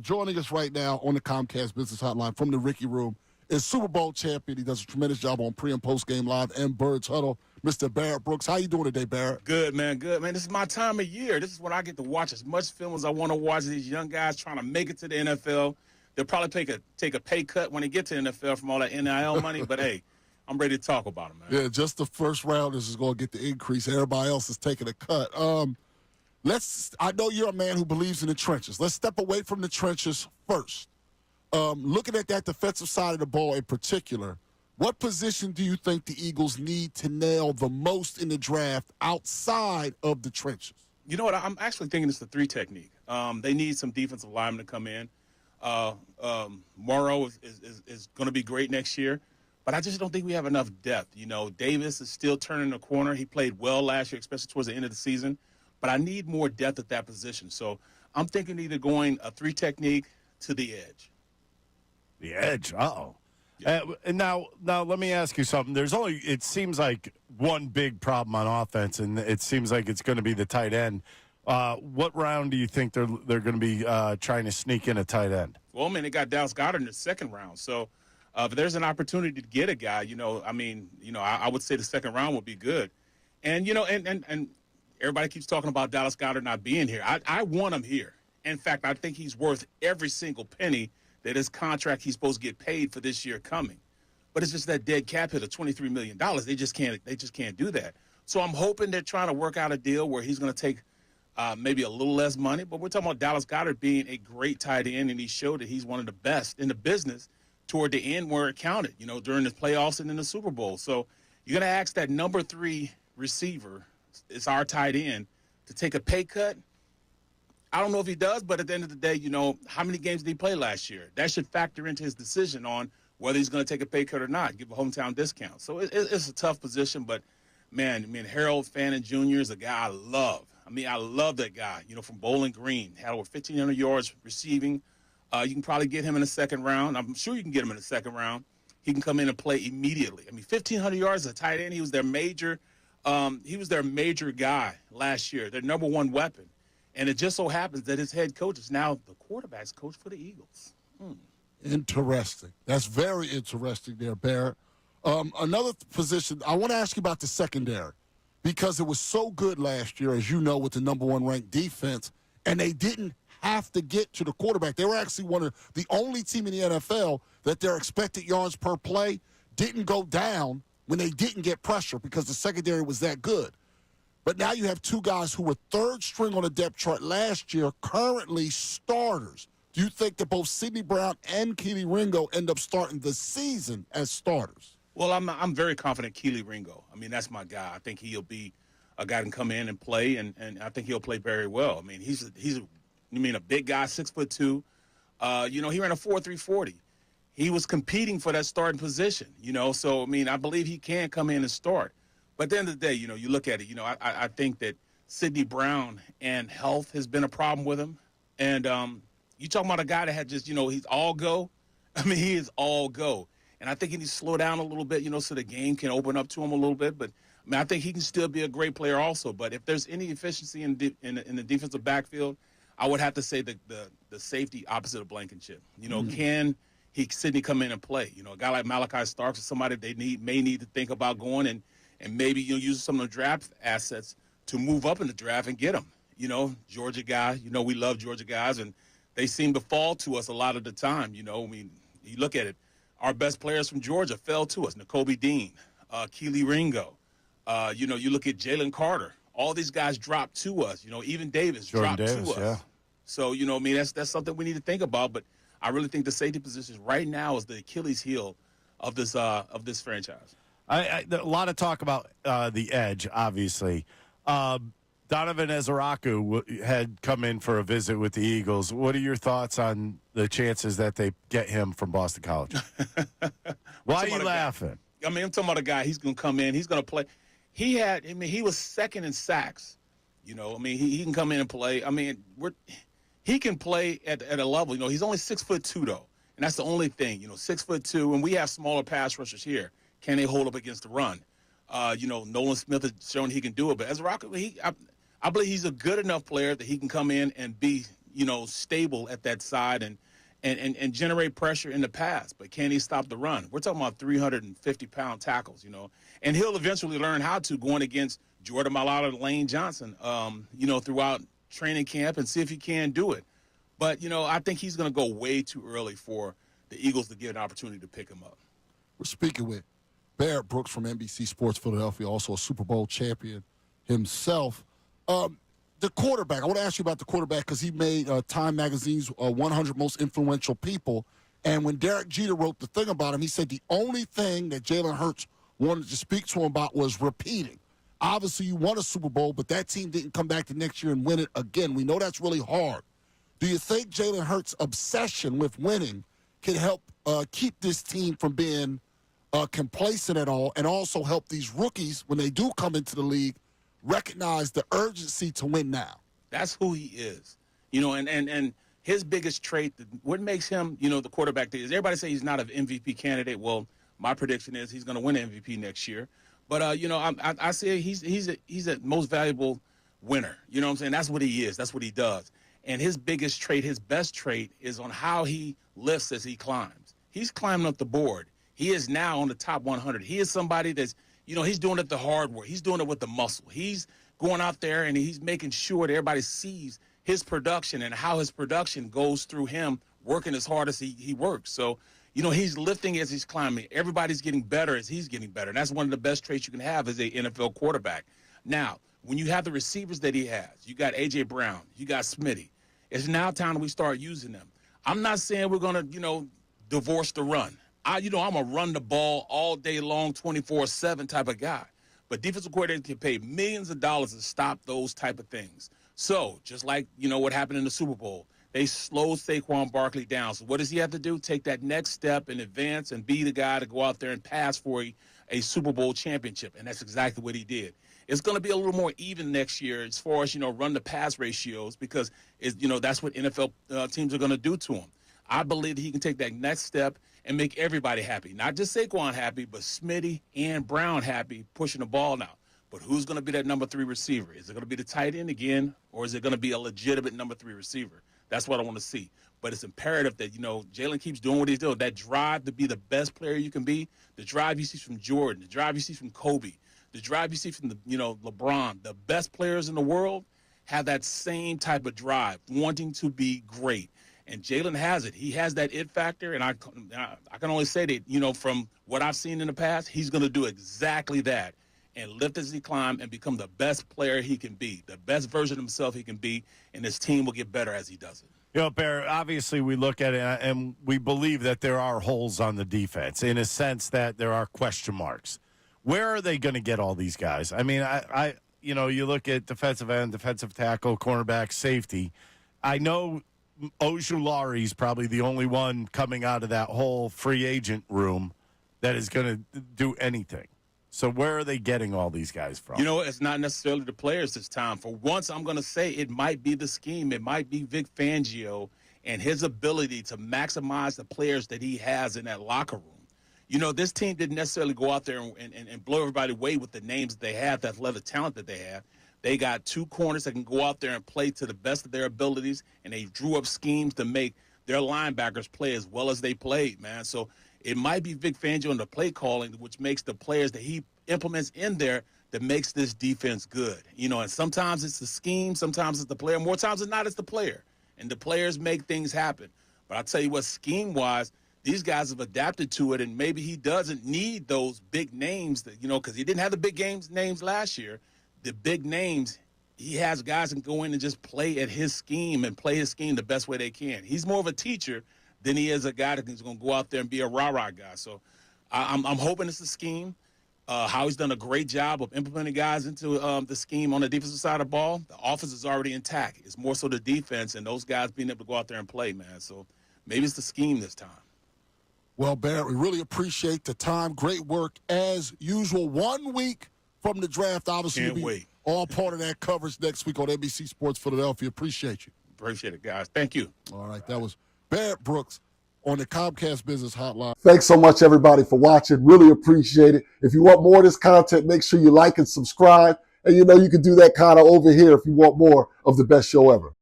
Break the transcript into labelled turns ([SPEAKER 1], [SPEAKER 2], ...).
[SPEAKER 1] Joining us right now on the Comcast Business Hotline from the Ricky Room is Super Bowl champion. He does a tremendous job on pre- and post-game live and Birds Huddle, Mr. Barrett Brooks. How you doing today, Barrett?
[SPEAKER 2] Good, man. Good, man. This is my time of year. This is when I get to watch as much film as I want to watch. These young guys trying to make it to the NFL. They'll probably take a pay cut when they get to the NFL from all that NIL money, but, hey, I'm ready to talk about them, man.
[SPEAKER 1] Yeah, just the first rounders is going to get the increase. Everybody else is taking a cut. I know you're a man who believes in the trenches. Let's step away from the trenches first. Looking at that defensive side of the ball in particular, what position do you think the Eagles need to nail the most in the draft outside of the trenches?
[SPEAKER 2] You know what? I'm actually thinking it's the 3 technique. They need some defensive linemen to come in. Morrow is going to be great next year, but I just don't think we have enough depth. You know, Davis is still turning the corner. He played well last year, especially towards the end of the season, but I need more depth at that position. So I'm thinking either going a 3 technique to the edge.
[SPEAKER 3] The edge, and now let me ask you something. It seems like one big problem on offense, and it seems like it's going to be the tight end. What round do you think they're going to be trying to sneak in a tight end?
[SPEAKER 2] Well, man, they got Dallas Goedert in the second round. So if there's an opportunity to get a guy, I would say the second round would be good. And, and everybody keeps talking about Dallas Goedert not being here. I want him here. In fact, I think he's worth every single penny that his contract he's supposed to get paid for this year coming. But it's just that dead cap hit of $23 million. They just can't do that. So I'm hoping they're trying to work out a deal where he's going to take maybe a little less money. But we're talking about Dallas Goedert being a great tight end, and he showed that he's one of the best in the business toward the end where it counted, during the playoffs and in the Super Bowl. So you're going to ask that number 3 receiver, it's our tight end, to take a pay cut. I don't know if he does, but at the end of the day, how many games did he play last year? That should factor into his decision on whether he's going to take a pay cut or not, give a hometown discount. So it's a tough position, but, man, Harold Fannin Jr. is a guy I love. I love that guy, from Bowling Green. Had over 1,500 yards receiving. You can probably get him in the second round. I'm sure you can get him in the second round. He can come in and play immediately. 1,500 yards as a tight end. He was their major guy last year, their number 1 weapon. And it just so happens that his head coach is now the quarterback's coach for the Eagles.
[SPEAKER 1] Interesting. That's very interesting there, Barrett. Another position, I want to ask you about the secondary because it was so good last year, as you know, with the number 1 ranked defense, and they didn't have to get to the quarterback. They were actually one of the only team in the NFL that their expected yards per play didn't go down when they didn't get pressure because the secondary was that good. But now you have 2 guys who were 3rd string on the depth chart last year, currently starters. Do you think that both Sidney Brown and Kelee Ringo end up starting the season as starters?
[SPEAKER 2] Well, I'm very confident Kelee Ringo. That's my guy. I think he'll be a guy who can come in and play, and I think he'll play very well. He's a big guy, 6'2". He ran a 4.3 40. He was competing for that starting position, So, I believe he can come in and start. But at the end of the day, you look at it, I think that Sidney Brown and health has been a problem with him. And you talking about a guy that had just, he's all go. He is all go. And I think he needs to slow down a little bit, so the game can open up to him a little bit. But, I think he can still be a great player also. But if there's any efficiency in the defensive backfield, I would have to say the safety opposite of Blankenship. Can Sidney come in and play? A guy like Malachi Starks is somebody they may need to think about going and maybe use some of the draft assets to move up in the draft and get him. Georgia guy. We love Georgia guys, and they seem to fall to us a lot of the time. You look at it. Our best players from Georgia fell to us. Nakobe Dean, Kelee Ringo. You look at Jalen Carter. All these guys dropped to us. Even Davis dropped to us. Yeah. So, that's something we need to think about. But I really think the safety position right now is the Achilles heel of this franchise.
[SPEAKER 3] A lot of talk about the edge, obviously. Donovan Ezaraku had come in for a visit with the Eagles. What are your thoughts on the chances that they get him from Boston College? Why are you laughing?
[SPEAKER 2] I'm talking about a guy. He's going to come in. He's going to play. He was second in sacks. He can come in and play. He can play at a level. He's only 6'2", though, and that's the only thing. 6'2", and we have smaller pass rushers here. Can they hold up against the run? Nolan Smith has shown he can do it, but Ezaraku, I believe he's a good enough player that he can come in and be stable at that side and generate pressure in the pass. But can he stop the run? We're talking about 350-pound tackles, and he'll eventually learn how to going against Jordan Mailata and Lane Johnson, throughout training camp and see if he can do it. But, I think he's going to go way too early for the Eagles to get an opportunity to pick him up.
[SPEAKER 1] We're speaking with Barrett Brooks from NBC Sports Philadelphia, also a Super Bowl champion himself. The quarterback, I want to ask you about the quarterback because he made Time Magazine's 100 most influential people. And when Derek Jeter wrote the thing about him, he said the only thing that Jalen Hurts wanted to speak to him about was repeating. Obviously, you won a Super Bowl, but that team didn't come back the next year and win it again. We know that's really hard. Do you think Jalen Hurts' obsession with winning can help keep this team from being complacent at all, and also help these rookies, when they do come into the league, recognize the urgency to win now?
[SPEAKER 2] That's who he is. And his biggest trait, what makes him, the quarterback that is, everybody say he's not an MVP candidate. Well, my prediction is he's going to win an MVP next year. But, I say he's a most valuable winner. You know what I'm saying? That's what he is. That's what he does. And his biggest trait, his best trait, is on how he lifts as he climbs. He's climbing up the board. He is now on the top 100. He is somebody that's, he's doing it the hard work. He's doing it with the muscle. He's going out there and he's making sure that everybody sees his production and how his production goes through him working as hard as he works. So, he's lifting as he's climbing. Everybody's getting better as he's getting better. And that's one of the best traits you can have as an NFL quarterback. Now, when you have the receivers that he has, you got A.J. Brown, you got Smitty, it's now time that we start using them. I'm not saying we're going to, divorce the run. I'm a run the ball all day long, 24/7 type of guy. But defensive coordinators can pay millions of dollars to stop those type of things. So just like, what happened in the Super Bowl, they slowed Saquon Barkley down. So what does he have to do? Take that next step in advance and be the guy to go out there and pass for a Super Bowl championship. And that's exactly what he did. It's going to be a little more even next year as far as, run the pass ratios because, that's what NFL teams are going to do to him. I believe that he can take that next step and make everybody happy. Not just Saquon happy, but Smitty and Brown happy pushing the ball now. But who's going to be that number 3 receiver? Is it going to be the tight end again, or is it going to be a legitimate number 3 receiver? That's what I want to see. But it's imperative that, Jalen keeps doing what he's doing. That drive to be the best player you can be, the drive you see from Jordan, the drive you see from Kobe, the drive you see from LeBron, the best players in the world have that same type of drive, wanting to be great. And Jalen has it. He has that it factor, and I can only say that, from what I've seen in the past, he's going to do exactly that and lift as he climbs and become the best player he can be, the best version of himself he can be, and his team will get better as he does it.
[SPEAKER 3] Barrett, obviously we look at it and we believe that there are holes on the defense in a sense that there are question marks. Where are they going to get all these guys? I mean, you look at defensive end, defensive tackle, cornerback, safety. I know Ojulari is probably the only one coming out of that whole free agent room that is going to do anything. So where are they getting all these guys from?
[SPEAKER 2] It's not necessarily the players this time. For once, I'm going to say it might be the scheme. It might be Vic Fangio and his ability to maximize the players that he has in that locker room. This team didn't necessarily go out there and blow everybody away with the names that they have, the athletic talent that they have. They got 2 corners that can go out there and play to the best of their abilities, and they drew up schemes to make their linebackers play as well as they played, man. So it might be Vic Fangio and the play calling, which makes the players that he implements in there that makes this defense good. And sometimes it's the scheme, sometimes it's the player. More times than not, it's the player. And the players make things happen. But I'll tell you what, scheme-wise, these guys have adapted to it, and maybe he doesn't need those big names, that because he didn't have the big names last year. The big names, he has guys that can go in and just play at his scheme and play his scheme the best way they can. He's more of a teacher than he is a guy that's going to go out there and be a rah-rah guy. So I'm hoping it's a scheme. Howie's done a great job of implementing guys into the scheme on the defensive side of the ball. The offense is already intact. It's more so the defense and those guys being able to go out there and play, man. So maybe it's the scheme this time.
[SPEAKER 1] Well, Barrett, we really appreciate the time. Great work as usual. 1 week from the draft, obviously.
[SPEAKER 2] Can't
[SPEAKER 1] you'll be
[SPEAKER 2] wait.
[SPEAKER 1] all part of that coverage next week on NBC Sports Philadelphia. Appreciate you.
[SPEAKER 2] Appreciate it, guys. Thank you.
[SPEAKER 1] All right, that was Barrett Brooks on the Comcast Business Hotline. Thanks so much, everybody, for watching. Really appreciate it. If you want more of this content, make sure you like and subscribe. And you can do that kind of over here if you want more of the best show ever.